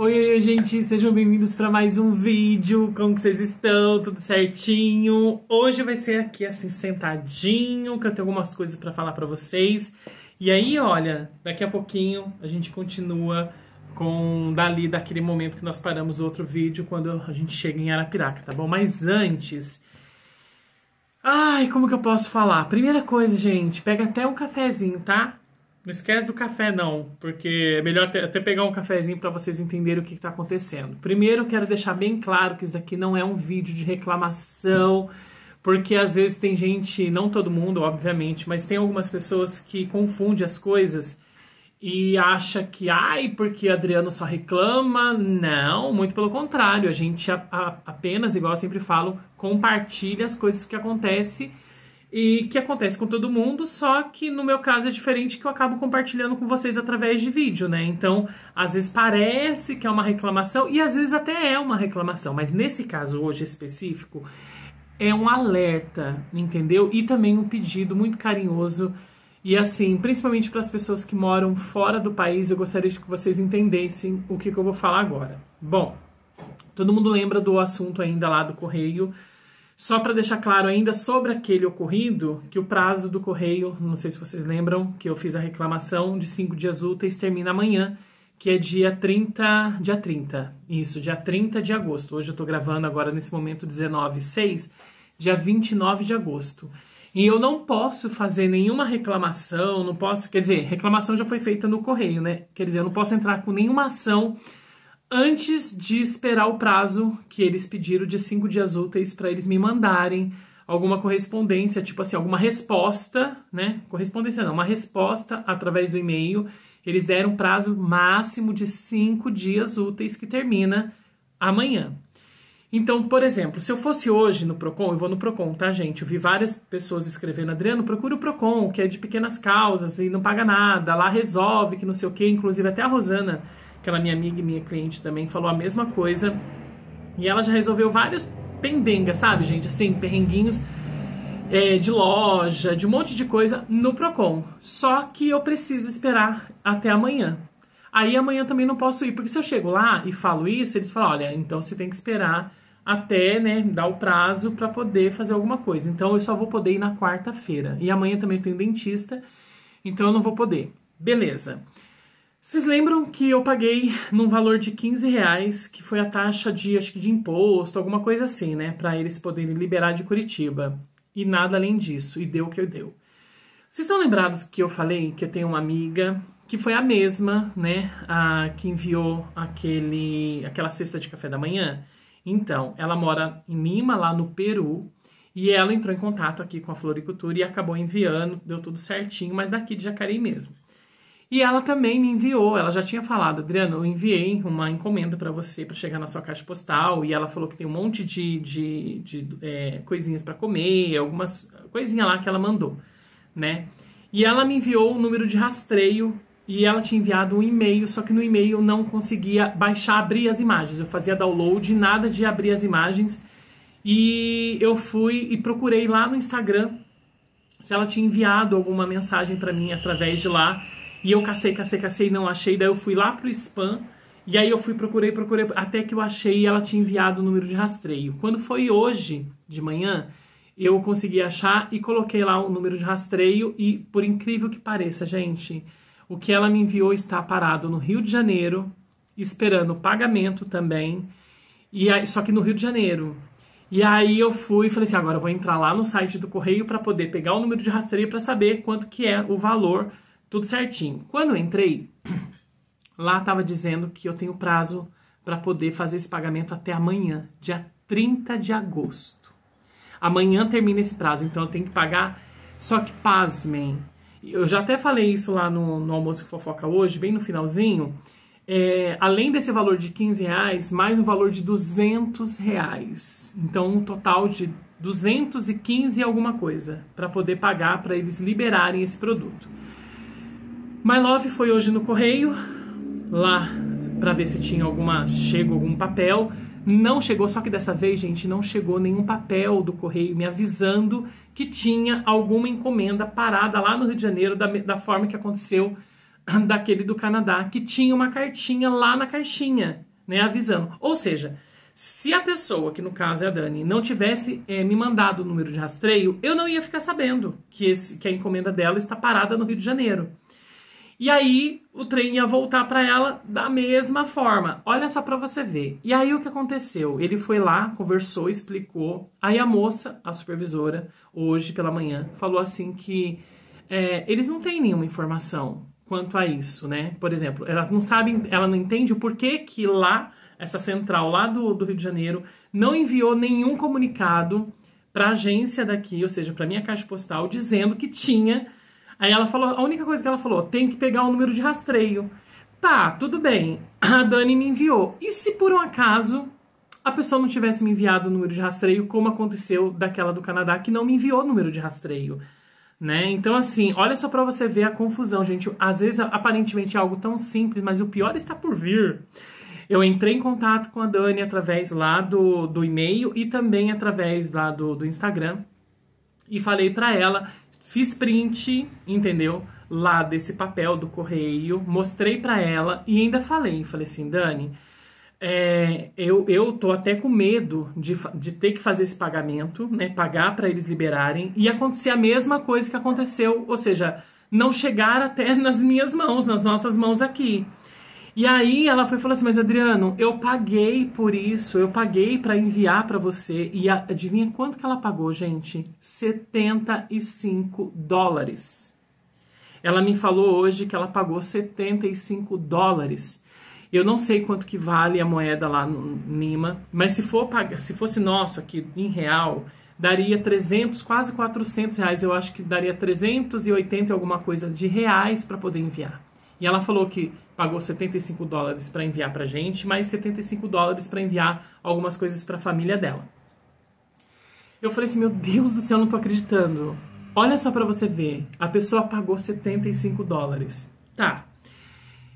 Oi, gente, sejam bem-vindos para mais um vídeo. Como que vocês estão? Tudo certinho? Hoje vai ser aqui assim, sentadinho, que eu tenho algumas coisas para falar para vocês. E aí, olha, daqui a pouquinho a gente continua com daquele momento que nós paramos o outro vídeo, quando a gente chega em Arapiraca, tá bom? Mas antes... Ai, como que eu posso falar? Primeira coisa, gente, pega até um cafezinho, tá? Não esquece do café, não, porque é melhor até pegar um cafezinho para vocês entenderem o que está acontecendo. Primeiro, eu quero deixar bem claro que isso daqui não é um vídeo de reclamação, porque às vezes tem gente, não todo mundo, obviamente, mas tem algumas pessoas que confundem as coisas e acha que, porque Adriano só reclama. Não, muito pelo contrário, a gente apenas, igual eu sempre falo, compartilha as coisas que acontecem e que acontece com todo mundo, só que no meu caso é diferente, que eu acabo compartilhando com vocês através de vídeo, né? Então, às vezes parece que é uma reclamação, e às vezes até é uma reclamação, mas nesse caso hoje específico, é um alerta, entendeu? E também um pedido muito carinhoso, e assim, principalmente para as pessoas que moram fora do país, eu gostaria que vocês entendessem o que eu vou falar agora. Bom, todo mundo lembra do assunto ainda lá do correio. Só para deixar claro ainda sobre aquele ocorrido, que o prazo do correio, não sei se vocês lembram, que eu fiz a reclamação de 5 dias úteis, termina amanhã, que é dia 30, isso, dia 30 de agosto. Hoje eu tô gravando agora nesse momento 19/6, dia 29 de agosto. E eu não posso fazer nenhuma reclamação, não posso, quer dizer, reclamação já foi feita no correio, né? Quer dizer, eu não posso entrar com nenhuma ação antes de esperar o prazo que eles pediram de 5 dias úteis para eles me mandarem alguma correspondência, tipo assim, alguma resposta, né? Correspondência não, uma resposta através do e-mail. Eles deram um prazo máximo de 5 dias úteis, que termina amanhã. Então, por exemplo, se eu fosse hoje no Procon, eu vou no Procon, tá, gente? Eu vi várias pessoas escrevendo: Adriano, procura o Procon, que é de pequenas causas e não paga nada, lá resolve, que não sei o quê. Inclusive até a Rosana, aquela minha amiga e minha cliente, também falou a mesma coisa. E ela já resolveu vários pendengas, sabe, gente? Assim, perrenguinhos de loja, de um monte de coisa no Procon. Só que eu preciso esperar até amanhã. Aí amanhã também não posso ir, porque se eu chego lá e falo isso, eles falam: olha, então você tem que esperar até, né, dar o prazo para poder fazer alguma coisa. Então eu só vou poder ir na quarta-feira. E amanhã também eu tenho dentista, então eu não vou poder. Beleza. Vocês lembram que eu paguei num valor de R$15, que foi a taxa de, acho que de imposto, alguma coisa assim, né? Para eles poderem liberar de Curitiba. E nada além disso. E deu o que deu. Vocês estão lembrados que eu falei que eu tenho uma amiga, que foi a mesma, né? Que enviou aquela cesta de café da manhã? Então, ela mora em Lima, lá no Peru. E ela entrou em contato aqui com a Floricultura e acabou enviando. Deu tudo certinho, mas daqui de Jacareí mesmo. E ela também me enviou, ela já tinha falado: Adriano, eu enviei uma encomenda para você, para chegar na sua caixa postal, e ela falou que tem um monte de coisinhas para comer, algumas coisinhas lá que ela mandou, né? E ela me enviou o número de rastreio, e ela tinha enviado um e-mail, só que no e-mail eu não conseguia abrir as imagens. Eu fazia download, nada de abrir as imagens, e eu fui e procurei lá no Instagram se ela tinha enviado alguma mensagem para mim através de lá. E eu cacei, não achei. Daí eu fui lá pro spam. E aí eu procurei, até que eu achei e ela tinha enviado o número de rastreio. Quando foi hoje de manhã, eu consegui achar e coloquei lá o número de rastreio. E por incrível que pareça, gente, o que ela me enviou está parado no Rio de Janeiro, esperando o pagamento também. E aí, só que no Rio de Janeiro. E aí eu fui e falei assim: agora eu vou entrar lá no site do correio para poder pegar o número de rastreio para saber quanto que é o valor. Tudo certinho. Quando eu entrei, lá estava dizendo que eu tenho prazo para poder fazer esse pagamento até amanhã, dia 30 de agosto. Amanhã termina esse prazo, então eu tenho que pagar. Só que, pasmem, eu já até falei isso lá no Almoço Fofoca hoje, bem no finalzinho. Além desse valor de R$15, mais um valor de R$200. Então, um total de 215 e alguma coisa para poder pagar, para eles liberarem esse produto. My Love foi hoje no correio, lá, pra ver se tinha chegou algum papel. Não chegou, só que dessa vez, gente, não chegou nenhum papel do correio me avisando que tinha alguma encomenda parada lá no Rio de Janeiro, da forma que aconteceu daquele do Canadá, que tinha uma cartinha lá na caixinha, né, avisando. Ou seja, se a pessoa, que no caso é a Dani, não tivesse me mandado o número de rastreio, eu não ia ficar sabendo que a encomenda dela está parada no Rio de Janeiro. E aí o trem ia voltar para ela da mesma forma. Olha só para você ver. E aí o que aconteceu? Ele foi lá, conversou, explicou. Aí a moça, a supervisora, hoje pela manhã, falou assim que eles não têm nenhuma informação quanto a isso, né? Por exemplo, ela não sabe, ela não entende o porquê que lá, essa central lá do Rio de Janeiro, não enviou nenhum comunicado para a agência daqui, ou seja, para minha caixa postal, dizendo que tinha. Aí ela falou, a única coisa que ela falou, tem que pegar o número de rastreio. Tá, tudo bem, a Dani me enviou. E se por um acaso a pessoa não tivesse me enviado o número de rastreio, como aconteceu daquela do Canadá, que não me enviou o número de rastreio, né? Então, assim, olha só pra você ver a confusão, gente. Às vezes, aparentemente, é algo tão simples, mas o pior está por vir. Eu entrei em contato com a Dani através lá do e-mail e também através lá do Instagram. E falei pra ela, fiz print, entendeu? Lá desse papel do correio, mostrei pra ela e ainda falei assim, Dani, eu tô até com medo de ter que fazer esse pagamento, né? Pagar pra eles liberarem e acontecer a mesma coisa que aconteceu, ou seja, não chegar até nas minhas mãos, nas nossas mãos aqui. E aí ela falou assim, mas Adriano, eu paguei por isso, eu paguei para enviar para você. E adivinha quanto que ela pagou, gente? $75. Ela me falou hoje que ela pagou $75. Eu não sei quanto que vale a moeda lá no Lima, mas se fosse nosso aqui em real, daria 300, quase R$400. Eu acho que daria 380 alguma coisa de reais para poder enviar. E ela falou que pagou $75 para enviar pra gente, mais $75 para enviar algumas coisas para a família dela. Eu falei assim, meu Deus do céu, eu não tô acreditando. Olha só para você ver, a pessoa pagou $75. Tá.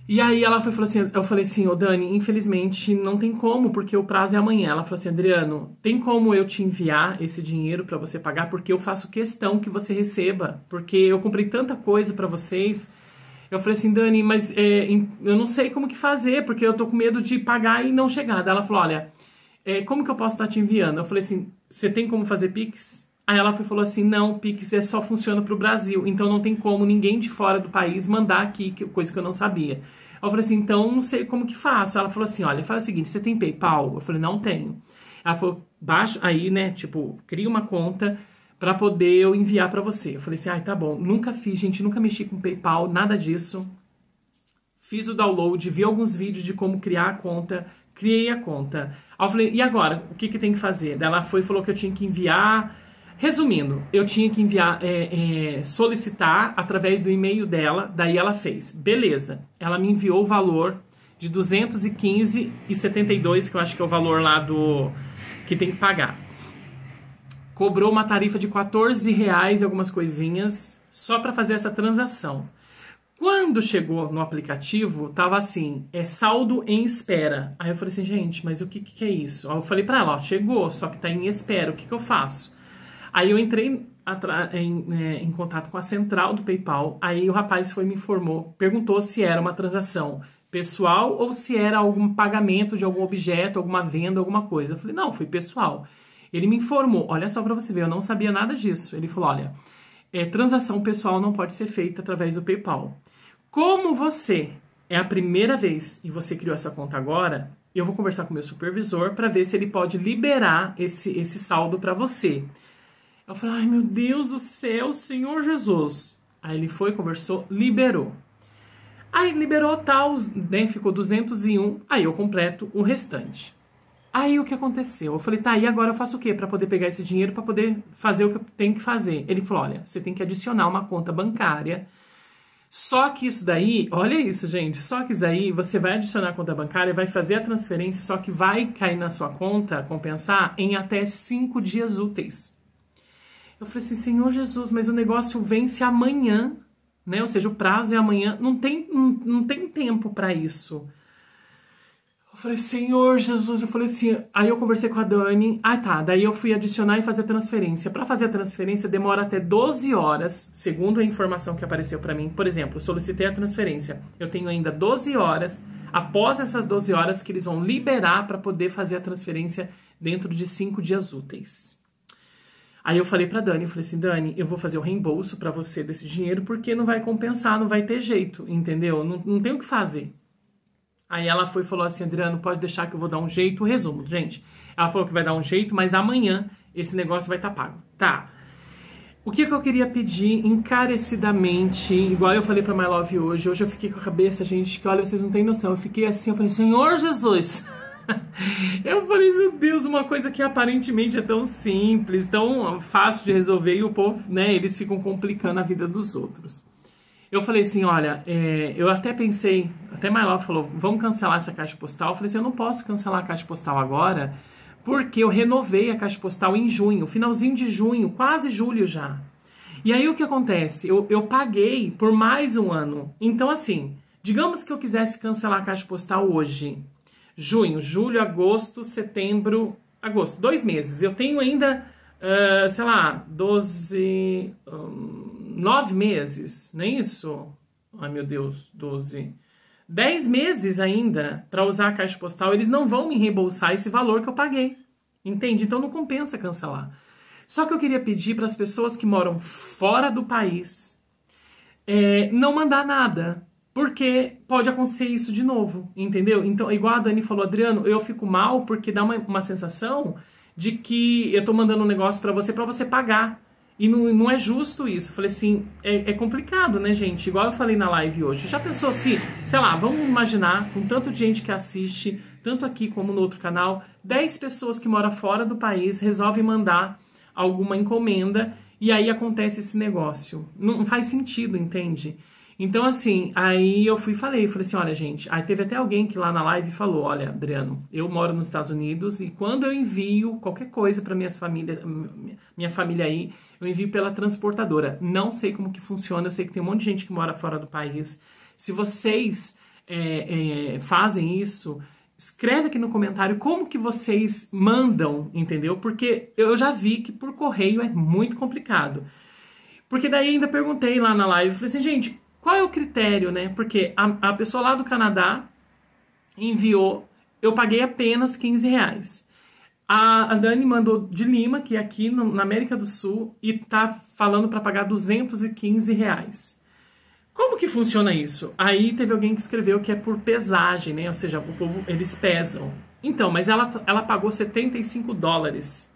E aí ela falou assim, eu falei assim, ô Dani, infelizmente não tem como, porque o prazo é amanhã. Ela falou assim, Adriano, tem como eu te enviar esse dinheiro para você pagar? Porque eu faço questão que você receba, porque eu comprei tanta coisa para vocês. Eu falei assim, Dani, mas eu não sei como que fazer, porque eu tô com medo de pagar e não chegar. Daí ela falou, olha, como que eu posso estar te enviando? Eu falei assim, você tem como fazer Pix? Aí ela falou assim, não, Pix só funciona pro Brasil, então não tem como ninguém de fora do país mandar aqui, coisa que eu não sabia. Eu falei assim, então não sei como que faço. Ela falou assim, olha, faz o seguinte, você tem PayPal? Eu falei, não tenho. Ela falou, baixa aí, né, tipo, cria uma conta para poder eu enviar para você. Eu falei assim, ai, tá bom. Nunca fiz, gente, nunca mexi com PayPal, nada disso. Fiz o download, vi alguns vídeos de como criar a conta, criei a conta. Aí eu falei, e agora? O que tem que fazer? Daí ela falou que eu tinha que enviar... Resumindo, eu tinha que enviar, solicitar através do e-mail dela, daí ela fez. Beleza. Ela me enviou o valor de R$215,72, que eu acho que é o valor lá que tem que pagar. Cobrou uma tarifa de R$14 e algumas coisinhas só para fazer essa transação. Quando chegou no aplicativo, tava assim, saldo em espera. Aí eu falei assim, gente, mas o que é isso? Aí eu falei para ela, ó, chegou, só que tá em espera, o que eu faço? Aí eu entrei em contato com a central do PayPal, aí o rapaz me informou, perguntou se era uma transação pessoal ou se era algum pagamento de algum objeto, alguma venda, alguma coisa. Eu falei, não, foi pessoal. Ele me informou, olha só para você ver, eu não sabia nada disso. Ele falou, olha, transação pessoal não pode ser feita através do PayPal. Como você é a primeira vez e você criou essa conta agora, eu vou conversar com o meu supervisor para ver se ele pode liberar esse saldo para você. Eu falei, ai meu Deus do céu, Senhor Jesus. Aí ele foi, conversou, liberou. Aí liberou tal, né, ficou 201, aí eu completo o restante. Aí o que aconteceu? Eu falei, tá, e agora eu faço o quê para poder pegar esse dinheiro, para poder fazer o que eu tenho que fazer? Ele falou, olha, você tem que adicionar uma conta bancária. Só que isso daí, olha isso, gente, só que isso daí você vai adicionar a conta bancária, vai fazer a transferência, só que vai cair na sua conta, compensar, em até 5 dias úteis. Eu falei assim, Senhor Jesus, mas o negócio vence amanhã, né? Ou seja, o prazo é amanhã, não tem tempo para isso. Eu falei, Senhor Jesus, eu falei assim, aí eu conversei com a Dani, daí eu fui adicionar e fazer a transferência. Para fazer a transferência demora até 12 horas, segundo a informação que apareceu para mim. Por exemplo, eu solicitei a transferência, eu tenho ainda 12 horas após essas 12 horas que eles vão liberar para poder fazer a transferência dentro de 5 dias úteis. Aí eu falei pra Dani, eu falei assim, Dani, eu vou fazer o reembolso pra você desse dinheiro porque não vai compensar, não vai ter jeito, entendeu? Não tem o que fazer. Aí ela foi e falou assim, Adriano, pode deixar que eu vou dar um jeito. Resumo, gente. Ela falou que vai dar um jeito, mas amanhã esse negócio vai estar pago. Tá. O que eu queria pedir encarecidamente, igual eu falei pra My Love hoje eu fiquei com a cabeça, gente, que olha, vocês não têm noção. Eu fiquei assim, eu falei, Senhor Jesus... Eu falei, meu Deus, uma coisa que aparentemente é tão simples, tão fácil de resolver e o povo, né, eles ficam complicando a vida dos outros. Eu falei assim, olha, eu até pensei, até My Love falou, vamos cancelar essa caixa postal. Eu falei assim, eu não posso cancelar a caixa postal agora, porque eu renovei a caixa postal em junho, finalzinho de junho, quase julho já. E aí o que acontece? Eu paguei por mais um ano. Então assim, digamos que eu quisesse cancelar a caixa postal hoje... Junho, julho, agosto, setembro, agosto, 2 meses. Eu tenho ainda, sei lá, 9 meses, não é isso? Ai, meu Deus, 10 meses ainda para usar a caixa postal. Eles não vão me reembolsar esse valor que eu paguei, entende? Então não compensa cancelar. Só que eu queria pedir para as pessoas que moram fora do país não mandar nada. Porque pode acontecer isso de novo, entendeu? Então, igual a Dani falou, Adriano, eu fico mal porque dá uma sensação de que eu tô mandando um negócio pra você pagar. E não é justo isso. Eu falei assim, é complicado, né, gente? Igual eu falei na live hoje. Já pensou se, sei lá, vamos imaginar, com tanto de gente que assiste, tanto aqui como no outro canal, 10 pessoas que moram fora do país resolvem mandar alguma encomenda e aí acontece esse negócio. Não faz sentido, entende? Então, assim, aí eu falei assim, olha, gente, aí teve até alguém que lá na live falou, olha, Adriano, eu moro nos Estados Unidos e quando eu envio qualquer coisa para minha família aí, eu envio pela transportadora. Não sei como que funciona, eu sei que tem um monte de gente que mora fora do país. Se vocês fazem isso, escreve aqui no comentário como que vocês mandam, entendeu? Porque eu já vi que por correio é muito complicado. Porque daí ainda perguntei lá na live, falei assim, gente, qual é o critério, né? Porque a pessoa lá do Canadá enviou, eu paguei apenas R$15. A Dani mandou de Lima, que é aqui na América do Sul, e tá falando para pagar R$215. Como que funciona isso? Aí teve alguém que escreveu que é por pesagem, né? Ou seja, o povo, eles pesam. Então, mas ela pagou $75.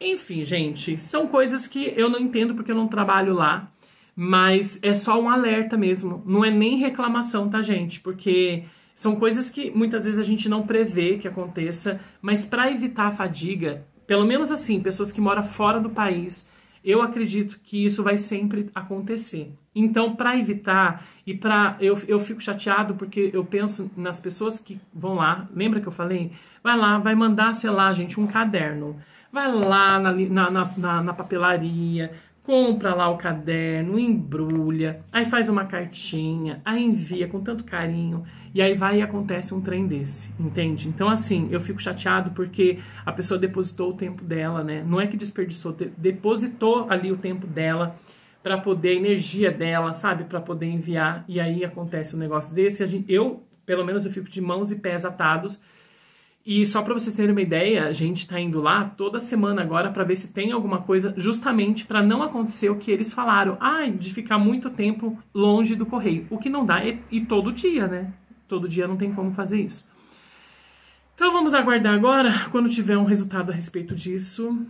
Enfim, gente, são coisas que eu não entendo porque eu não trabalho lá. Mas é só um alerta mesmo, não é nem reclamação, tá, gente? Porque são coisas que muitas vezes a gente não prevê que aconteça, mas para evitar a fadiga, pelo menos assim, pessoas que moram fora do país, eu acredito que isso vai sempre acontecer. Então, para evitar, eu fico chateado porque eu penso nas pessoas que vão lá, lembra que eu falei? Vai lá, vai mandar, sei lá, gente, um caderno. Vai lá na papelaria, compra lá o caderno, embrulha, aí faz uma cartinha, aí envia com tanto carinho, e aí vai e acontece um trem desse, entende? Então, assim, eu fico chateado porque a pessoa depositou o tempo dela, né? Não é que desperdiçou, depositou ali o tempo dela para poder, a energia dela, sabe? Para poder enviar, e aí acontece um negócio desse. Pelo menos, eu fico de mãos e pés atados. E só para vocês terem uma ideia, a gente tá indo lá toda semana agora para ver se tem alguma coisa, justamente para não acontecer o que eles falaram. De ficar muito tempo longe do correio. O que não dá e todo dia, né? Todo dia não tem como fazer isso. Então vamos aguardar agora. Quando tiver um resultado a respeito disso,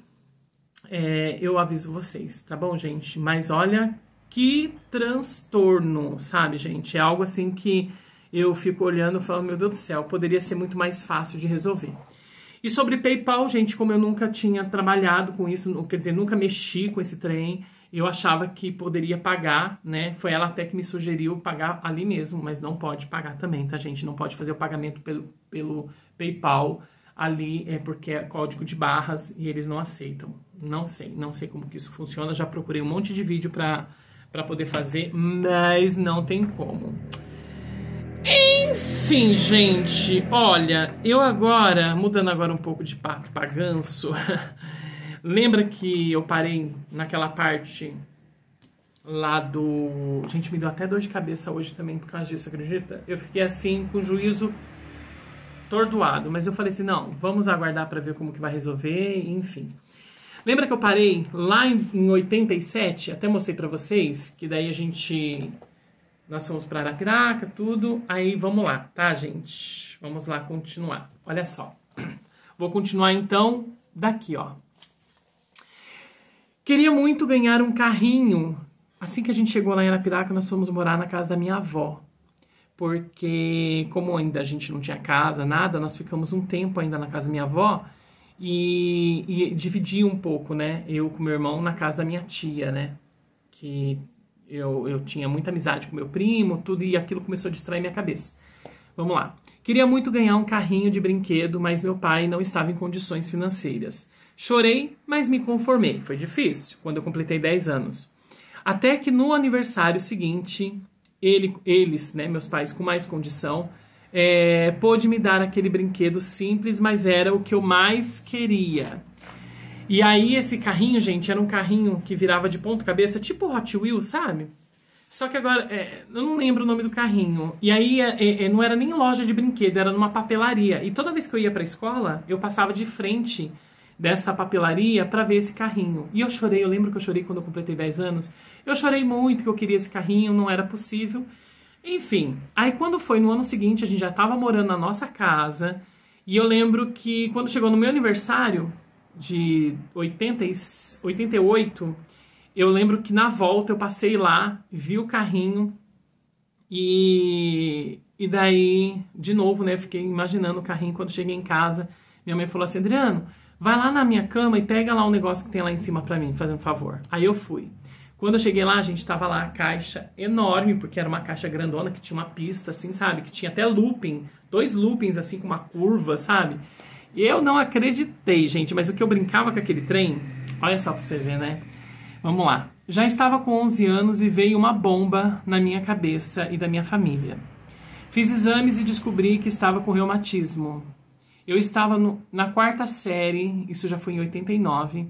eu aviso vocês, tá bom, gente? Mas olha que transtorno, sabe, gente? É algo assim que eu fico olhando e falando, meu Deus do céu, poderia ser muito mais fácil de resolver. E sobre PayPal, gente, como eu nunca tinha trabalhado com isso, quer dizer, nunca mexi com esse trem, eu achava que poderia pagar, né? Foi ela até que me sugeriu pagar ali mesmo, mas não pode pagar também, tá, gente? Não pode fazer o pagamento pelo PayPal ali, porque é código de barras e eles não aceitam. Não sei como que isso funciona, já procurei um monte de vídeo pra poder fazer, mas não tem como. Enfim, gente, olha, mudando agora um pouco de pato pra ganso, lembra que eu parei naquela parte lá do... Gente, me deu até dor de cabeça hoje também por causa disso, acredita? Eu fiquei assim, com o juízo tordoado, mas eu falei assim, não, vamos aguardar para ver como que vai resolver, enfim. Lembra que eu parei lá em 87, até mostrei para vocês, que daí nós fomos para Arapiraca, tudo, aí vamos lá, tá, gente? Vamos lá continuar. Olha só. Vou continuar então daqui, ó. Queria muito ganhar um carrinho. Assim que a gente chegou lá em Arapiraca, nós fomos morar na casa da minha avó. Porque, como ainda a gente não tinha casa, nada, nós ficamos um tempo ainda na casa da minha avó e dividi um pouco, né? Eu com meu irmão na casa da minha tia, né? Que eu tinha muita amizade com meu primo, tudo, e aquilo começou a distrair minha cabeça. Vamos lá. Queria muito ganhar um carrinho de brinquedo, mas meu pai não estava em condições financeiras. Chorei, mas me conformei. Foi difícil, quando eu completei 10 anos. Até que no aniversário seguinte, eles, né, meus pais com mais condição, pôde me dar aquele brinquedo simples, mas era o que eu mais queria. E aí esse carrinho, gente, era um carrinho que virava de ponta cabeça, tipo Hot Wheels, sabe? Só que agora, eu não lembro o nome do carrinho. E aí não era nem loja de brinquedo, era numa papelaria. E toda vez que eu ia pra escola, eu passava de frente dessa papelaria para ver esse carrinho. E eu chorei, eu lembro que eu chorei quando eu completei 10 anos. Eu chorei muito que eu queria esse carrinho, não era possível. Enfim, aí quando foi no ano seguinte, a gente já estava morando na nossa casa. E eu lembro que quando chegou no meu aniversário de 88, eu lembro que na volta eu passei lá, vi o carrinho e daí, de novo, né, fiquei imaginando o carrinho quando cheguei em casa. Minha mãe falou assim, Adriano, vai lá na minha cama e pega lá um negócio que tem lá em cima pra mim, fazendo um favor. Aí eu fui. Quando eu cheguei lá, a gente tava lá a caixa enorme, porque era uma caixa grandona que tinha uma pista, assim, sabe? Que tinha até looping, 2 loopings, assim, com uma curva, sabe? E eu não acreditei, gente, mas o que eu brincava com aquele trem, olha só pra você ver, né? Vamos lá. Já estava com 11 anos e veio uma bomba na minha cabeça e da minha família. Fiz exames e descobri que estava com reumatismo. Eu estava na 4ª série, isso já foi em 89,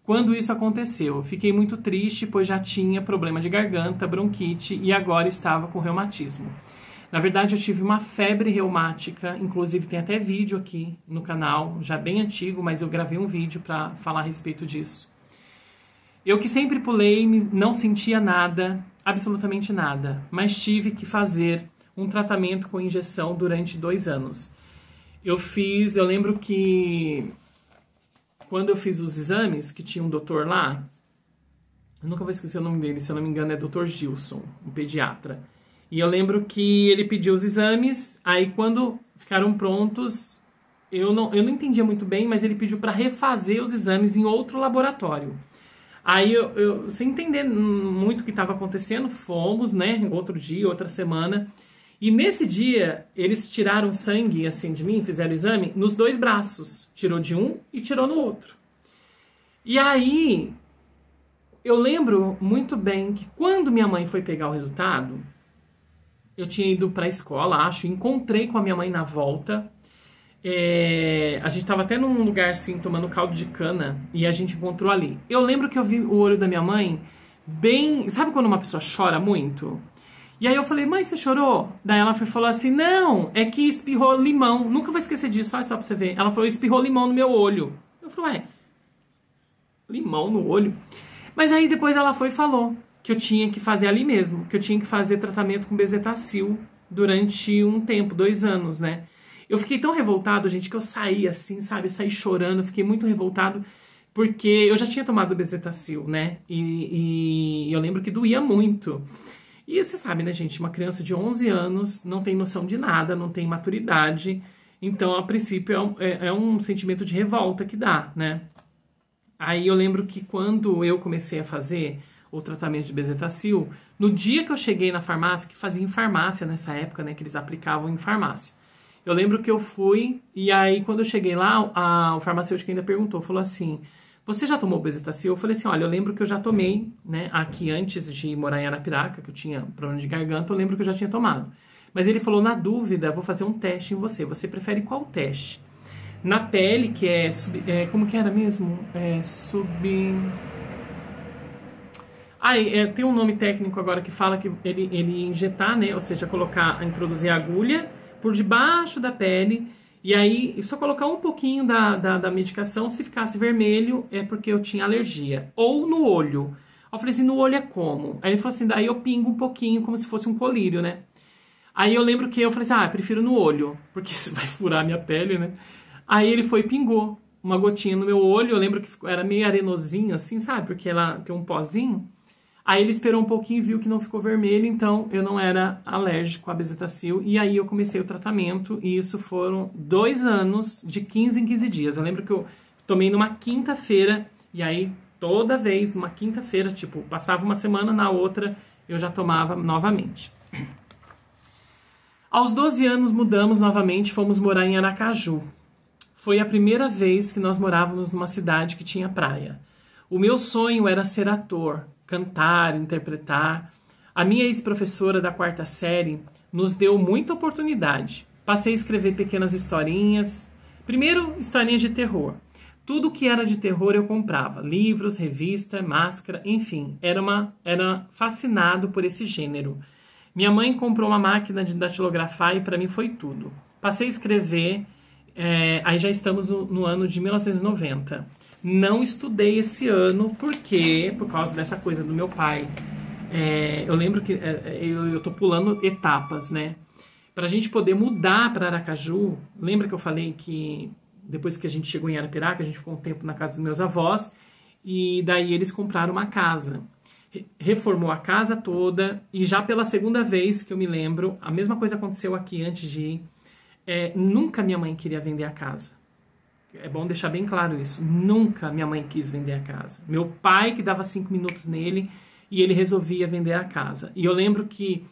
quando isso aconteceu. Fiquei muito triste, pois já tinha problema de garganta, bronquite e agora estava com reumatismo. Na verdade, eu tive uma febre reumática, inclusive tem até vídeo aqui no canal, já bem antigo, mas eu gravei um vídeo para falar a respeito disso. Eu que sempre pulei, não sentia nada, absolutamente nada, mas tive que fazer um tratamento com injeção durante 2 anos. Eu lembro que quando eu fiz os exames, que tinha um doutor lá, eu nunca vou esquecer o nome dele, se eu não me engano é Dr. Gilson, um pediatra. E eu lembro que ele pediu os exames, aí quando ficaram prontos, eu não entendia muito bem, mas ele pediu para refazer os exames em outro laboratório. Aí eu sem entender muito o que estava acontecendo, fomos, né, outro dia, outra semana, e nesse dia eles tiraram sangue assim de mim, fizeram o exame nos 2 braços, tirou de um e tirou no outro. E aí eu lembro muito bem que quando minha mãe foi pegar o resultado, eu tinha ido para a escola, acho, encontrei com a minha mãe na volta. A gente tava até num lugar assim, tomando caldo de cana, e a gente encontrou ali. Eu lembro que eu vi o olho da minha mãe bem... Sabe quando uma pessoa chora muito? E aí eu falei, mãe, você chorou? Daí ela falou assim, não, é que espirrou limão. Nunca vou esquecer disso, olha só pra você ver. Ela falou, espirrou limão no meu olho. Eu falei, limão no olho? Mas aí depois ela foi e falou que eu tinha que fazer ali mesmo, que eu tinha que fazer tratamento com bezetacil durante um tempo, 2 anos, né? Eu fiquei tão revoltado, gente, que eu saí assim, sabe? Saí chorando, fiquei muito revoltado, porque eu já tinha tomado bezetacil, né? E eu lembro que doía muito. E você sabe, né, gente? Uma criança de 11 anos não tem noção de nada, não tem maturidade. Então, a princípio, é um sentimento de revolta que dá, né? Aí eu lembro que quando eu comecei a fazer o tratamento de bezetacil, no dia que eu cheguei na farmácia, que fazia em farmácia nessa época, né? Que eles aplicavam em farmácia. Eu lembro que eu fui, e aí quando eu cheguei lá, o farmacêutico ainda perguntou, falou assim, você já tomou bezetacil? Eu falei assim, olha, eu lembro que eu já tomei, né, aqui antes de morar em Arapiraca, que eu tinha problema de garganta, eu lembro que eu já tinha tomado. Mas ele falou, na dúvida, vou fazer um teste em você. Você prefere qual teste? Na pele, que como que era mesmo? Tem um nome técnico agora que fala que ele injetar, né? Ou seja, introduzir a agulha por debaixo da pele. E aí, só colocar um pouquinho da medicação. Se ficasse vermelho, é porque eu tinha alergia. Ou no olho. Eu falei assim, no olho é como? Aí ele falou assim, daí eu pingo um pouquinho, como se fosse um colírio, né? Aí eu lembro que eu falei assim, eu prefiro no olho, porque vai furar minha pele, né? Aí ele foi e pingou uma gotinha no meu olho. Eu lembro que era meio arenosinho, assim, sabe? Porque ela tem um pozinho. Aí ele esperou um pouquinho e viu que não ficou vermelho, então eu não era alérgico à bezetacil. E aí eu comecei o tratamento, e isso foram 2 anos, de 15 em 15 dias. Eu lembro que eu tomei numa quinta-feira, e aí toda vez, numa quinta-feira, tipo, passava uma semana, na outra eu já tomava novamente. Aos 12 anos mudamos novamente, fomos morar em Aracaju. Foi a primeira vez que nós morávamos numa cidade que tinha praia. O meu sonho era ser ator, cantar, interpretar. A minha ex-professora da 4ª série nos deu muita oportunidade. Passei a escrever pequenas historinhas. Primeiro, historinhas de terror. Tudo que era de terror eu comprava. Livros, revista, máscara, enfim. Era fascinado por esse gênero. Minha mãe comprou uma máquina de datilografar e para mim foi tudo. Passei a escrever, aí já estamos no ano de 1990. Não estudei esse ano, porque por causa dessa coisa do meu pai. Eu lembro que eu tô pulando etapas, né? Pra gente poder mudar para Aracaju, lembra que eu falei que depois que a gente chegou em Arapiraca, a gente ficou um tempo na casa dos meus avós, e daí eles compraram uma casa. Reformou a casa toda, e já pela segunda vez que eu me lembro, a mesma coisa aconteceu aqui antes de ir. Nunca minha mãe queria vender a casa. É bom deixar bem claro isso. Nunca minha mãe quis vender a casa. Meu pai que dava 5 minutos nele e ele resolvia vender a casa. E eu lembro que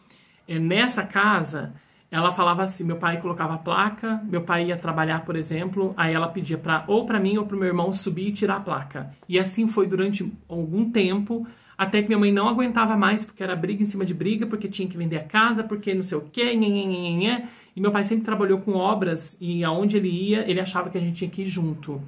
nessa casa, ela falava assim, meu pai colocava a placa, meu pai ia trabalhar, por exemplo, aí ela pedia ou para mim ou para o meu irmão subir e tirar a placa. E assim foi durante algum tempo, até que minha mãe não aguentava mais, porque era briga em cima de briga, porque tinha que vender a casa, porque não sei o quê, nhanhanhanhanhã. E meu pai sempre trabalhou com obras, e aonde ele ia, ele achava que a gente tinha que ir junto.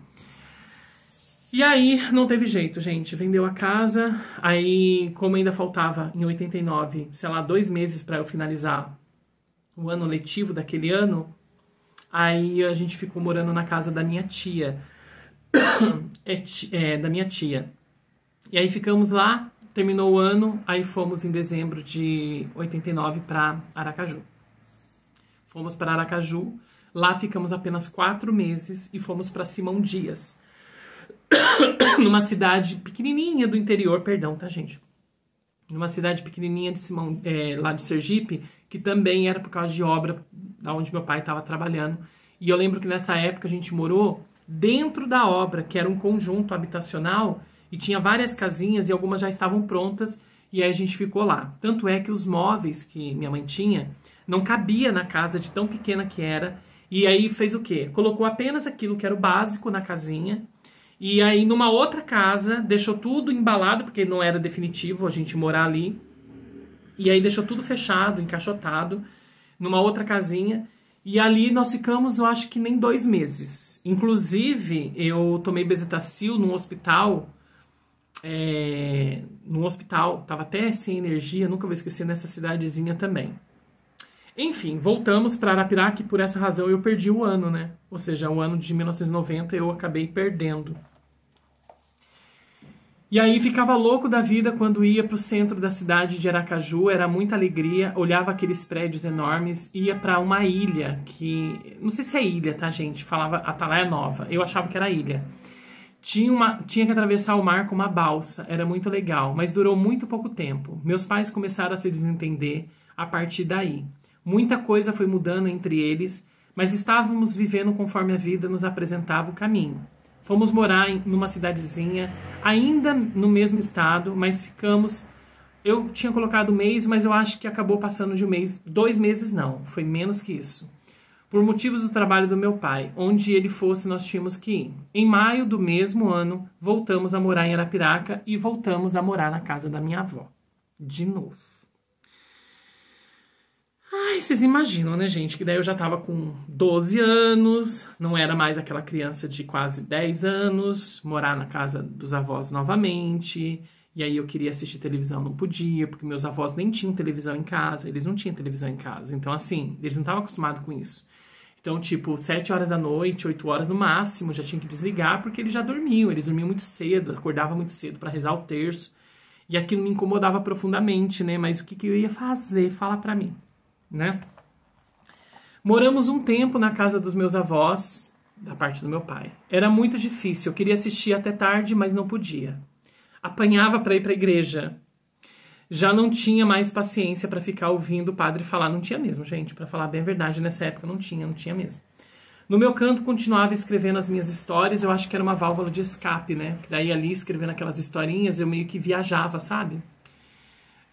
E aí, não teve jeito, gente. Vendeu a casa, aí, como ainda faltava, em 89, sei lá, 2 meses para eu finalizar o ano letivo daquele ano, aí a gente ficou morando na casa da minha tia. Da minha tia. E aí ficamos lá, terminou o ano, aí fomos em dezembro de 89 para Aracaju. Fomos para Aracaju, lá ficamos apenas 4 meses e fomos para Simão Dias. Numa cidade pequenininha do interior, perdão, tá, gente? Numa cidade pequenininha de lá de Sergipe, que também era por causa de obra, da onde meu pai estava trabalhando. E eu lembro que nessa época a gente morou dentro da obra, que era um conjunto habitacional, e tinha várias casinhas e algumas já estavam prontas, e aí a gente ficou lá. Tanto é que os móveis que minha mãe tinha não cabia na casa de tão pequena que era, e aí fez o quê? Colocou apenas aquilo que era o básico na casinha, e aí numa outra casa deixou tudo embalado, porque não era definitivo a gente morar ali, e aí deixou tudo fechado, encaixotado, numa outra casinha, e ali nós ficamos, eu acho que nem 2 meses. Inclusive, eu tomei bezetacil num hospital, tava até sem energia, nunca vou esquecer, nessa cidadezinha também. Enfim, voltamos para Arapiraca e por essa razão eu perdi o ano, né? Ou seja, o ano de 1990 eu acabei perdendo. E aí ficava louco da vida quando ia para o centro da cidade de Aracaju, era muita alegria, olhava aqueles prédios enormes, ia para uma ilha que... Não sei se é ilha, tá, gente? Falava Atalaia Nova, eu achava que era ilha. Tinha que atravessar o mar com uma balsa, era muito legal, mas durou muito pouco tempo. Meus pais começaram a se desentender a partir daí. Muita coisa foi mudando entre eles, mas estávamos vivendo conforme a vida nos apresentava o caminho. Fomos morar numa cidadezinha, ainda no mesmo estado, mas ficamos... Eu tinha colocado 1 mês, mas eu acho que acabou passando de 1 mês. 2 meses não, foi menos que isso. Por motivos do trabalho do meu pai, onde ele fosse nós tínhamos que ir. Em maio do mesmo ano, voltamos a morar em Arapiraca e voltamos a morar na casa da minha avó. De novo. Ai, vocês imaginam, né, gente? Que daí eu já tava com 12 anos, não era mais aquela criança de quase 10 anos, morar na casa dos avós novamente. E aí eu queria assistir televisão, não podia, porque meus avós nem tinham televisão em casa, eles não tinham televisão em casa. Então, assim, eles não estavam acostumados com isso. Então, tipo, 7 horas da noite, 8 horas no máximo, já tinha que desligar, porque eles já dormiam. Eles dormiam muito cedo, acordavam muito cedo para rezar o terço. E aquilo me incomodava profundamente, né? Mas o que eu ia fazer? Fala pra mim, né? Moramos um tempo na casa dos meus avós, da parte do meu pai. Era muito difícil, eu queria assistir até tarde, mas não podia. Apanhava para ir pra igreja. Já não tinha mais paciência para ficar ouvindo o padre falar. Não tinha mesmo, gente. Para falar bem a verdade, nessa época não tinha mesmo. No meu canto, continuava escrevendo as minhas histórias. Eu acho que era uma válvula de escape, né? Que daí ali, escrevendo aquelas historinhas, eu meio que viajava, sabe?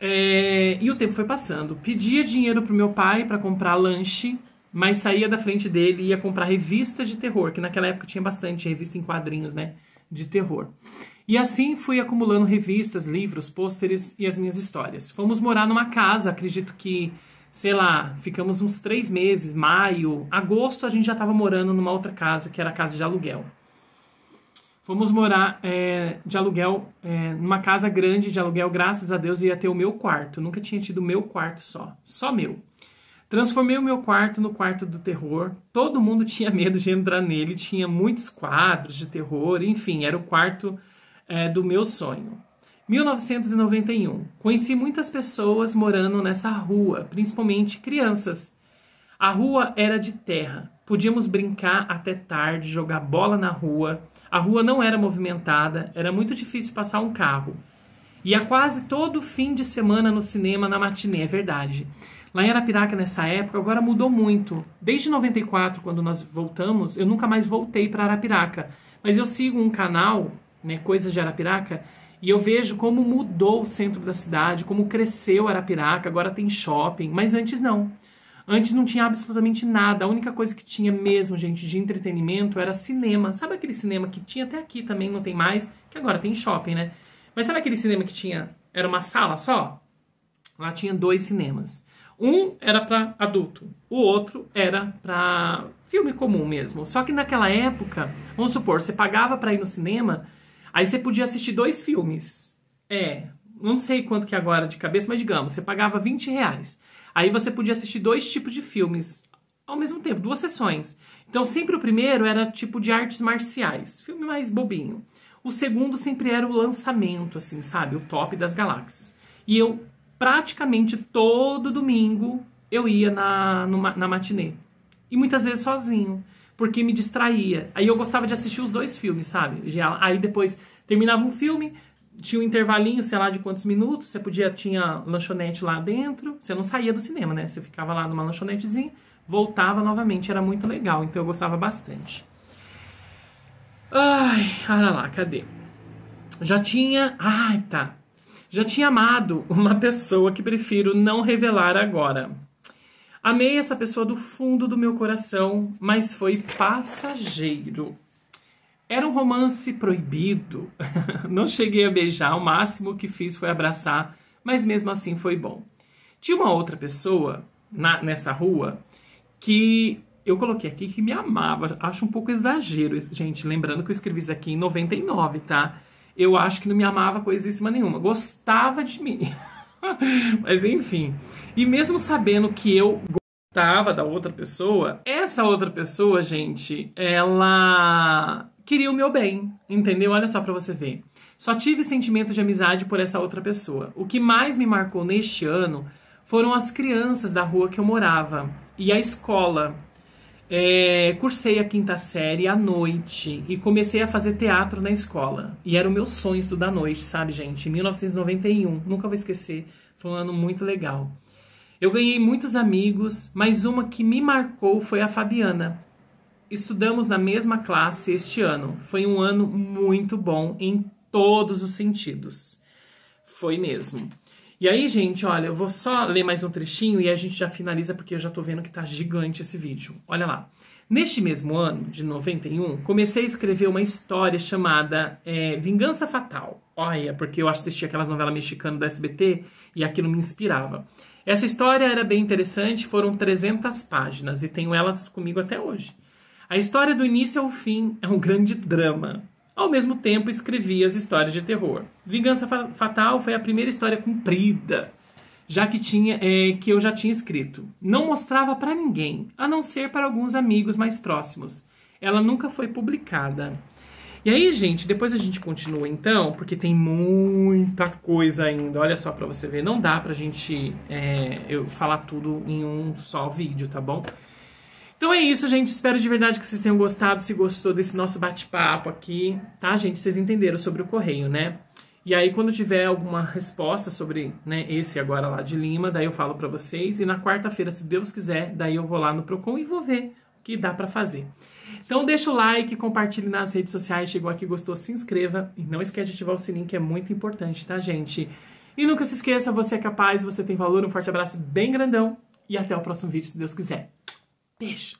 E o tempo foi passando. Pedia dinheiro pro meu pai para comprar lanche, mas saía da frente dele e ia comprar revista de terror, que naquela época tinha bastante revista em quadrinhos, né? De terror. E assim fui acumulando revistas, livros, pôsteres e as minhas histórias. Fomos morar numa casa, acredito que, sei lá, ficamos uns 3 meses, maio, agosto a gente já estava morando numa outra casa, que era a casa de aluguel. Fomos morar de aluguel, numa casa grande de aluguel, graças a Deus ia ter o meu quarto. Nunca tinha tido o meu quarto só meu. Transformei o meu quarto no quarto do terror. Todo mundo tinha medo de entrar nele, tinha muitos quadros de terror, enfim, era o quarto do meu sonho. 1991. Conheci muitas pessoas morando nessa rua, principalmente crianças. A rua era de terra. Podíamos brincar até tarde, jogar bola na rua. A rua não era movimentada, era muito difícil passar um carro. Ia quase todo fim de semana no cinema, na matinê, é verdade. Lá em Arapiraca, nessa época, agora mudou muito. Desde 94, quando nós voltamos, eu nunca mais voltei para Arapiraca. Mas eu sigo um canal, né, Coisas de Arapiraca, e eu vejo como mudou o centro da cidade, como cresceu Arapiraca, agora tem shopping, mas antes não. Antes não tinha absolutamente nada, a única coisa que tinha mesmo, gente, de entretenimento era cinema. Sabe aquele cinema que tinha até aqui também, não tem mais, que agora tem shopping, né? Mas sabe aquele cinema que tinha, era uma sala só? Lá tinha 2 cinemas. Um era para adulto, o outro era para filme comum mesmo. Só que naquela época, vamos supor, você pagava para ir no cinema, aí você podia assistir 2 filmes. Não sei quanto que é agora de cabeça, mas digamos, você pagava R$20. Aí você podia assistir 2 tipos de filmes ao mesmo tempo, 2 sessões. Então sempre o primeiro era tipo de artes marciais, filme mais bobinho. O segundo sempre era o lançamento, assim, sabe? O top das galáxias. E eu praticamente todo domingo eu ia na matinê. E muitas vezes sozinho, porque me distraía. Aí eu gostava de assistir os 2 filmes, sabe? Aí depois terminava um filme, tinha um intervalinho, sei lá de quantos minutos, tinha lanchonete lá dentro, você não saía do cinema, né? Você ficava lá numa lanchonetezinha, voltava novamente, era muito legal, então eu gostava bastante. Olha lá, cadê? Já tinha amado uma pessoa que prefiro não revelar agora. Amei essa pessoa do fundo do meu coração, mas foi passageiro. Era um romance proibido. Não cheguei a beijar, o máximo que fiz foi abraçar, mas mesmo assim foi bom. Tinha uma outra pessoa nessa rua que eu coloquei aqui que me amava. Acho um pouco exagero, gente. Lembrando que eu escrevi isso aqui em 99, tá? Eu acho que não me amava coisíssima nenhuma. Gostava de mim. Mas enfim. E mesmo sabendo que eu gostava da outra pessoa, essa outra pessoa, gente, ela queria o meu bem, entendeu? Olha só pra você ver. Só tive sentimento de amizade por essa outra pessoa. O que mais me marcou neste ano foram as crianças da rua que eu morava e a escola. Cursei a 5ª série à noite e comecei a fazer teatro na escola. E era o meu sonho estudar à noite, sabe, gente? Em 1991, nunca vou esquecer. Foi um ano muito legal. Eu ganhei muitos amigos, mas uma que me marcou foi a Fabiana. Estudamos na mesma classe este ano. Foi um ano muito bom em todos os sentidos. Foi mesmo. E aí, gente, olha, eu vou só ler mais um trechinho e a gente já finaliza porque eu já tô vendo que tá gigante esse vídeo. Olha lá. Neste mesmo ano, de 91, comecei a escrever uma história chamada Vingança Fatal. Olha, porque eu assisti aquela novela mexicana da SBT e aquilo me inspirava. Essa história era bem interessante, foram 300 páginas e tenho elas comigo até hoje. A história do início ao fim é um grande drama. Ao mesmo tempo, escrevia as histórias de terror. Vingança Fatal foi a primeira história comprida, que eu já tinha escrito. Não mostrava para ninguém, a não ser para alguns amigos mais próximos. Ela nunca foi publicada. E aí, gente, depois a gente continua então, porque tem muita coisa ainda. Olha só pra você ver, não dá pra gente eu falar tudo em um só vídeo, tá bom? Então é isso, gente. Espero de verdade que vocês tenham gostado. Se gostou desse nosso bate-papo aqui, tá, gente? Vocês entenderam sobre o correio, né? E aí, quando tiver alguma resposta sobre, né, esse agora lá de Lima, daí eu falo pra vocês. E na quarta-feira, se Deus quiser, daí eu vou lá no Procon e vou ver o que dá pra fazer. Então deixa o like, compartilhe nas redes sociais. Chegou aqui, gostou, se inscreva. E não esquece de ativar o sininho, que é muito importante, tá, gente? E nunca se esqueça, você é capaz, você tem valor. Um forte abraço bem grandão. E até o próximo vídeo, se Deus quiser. Beijo!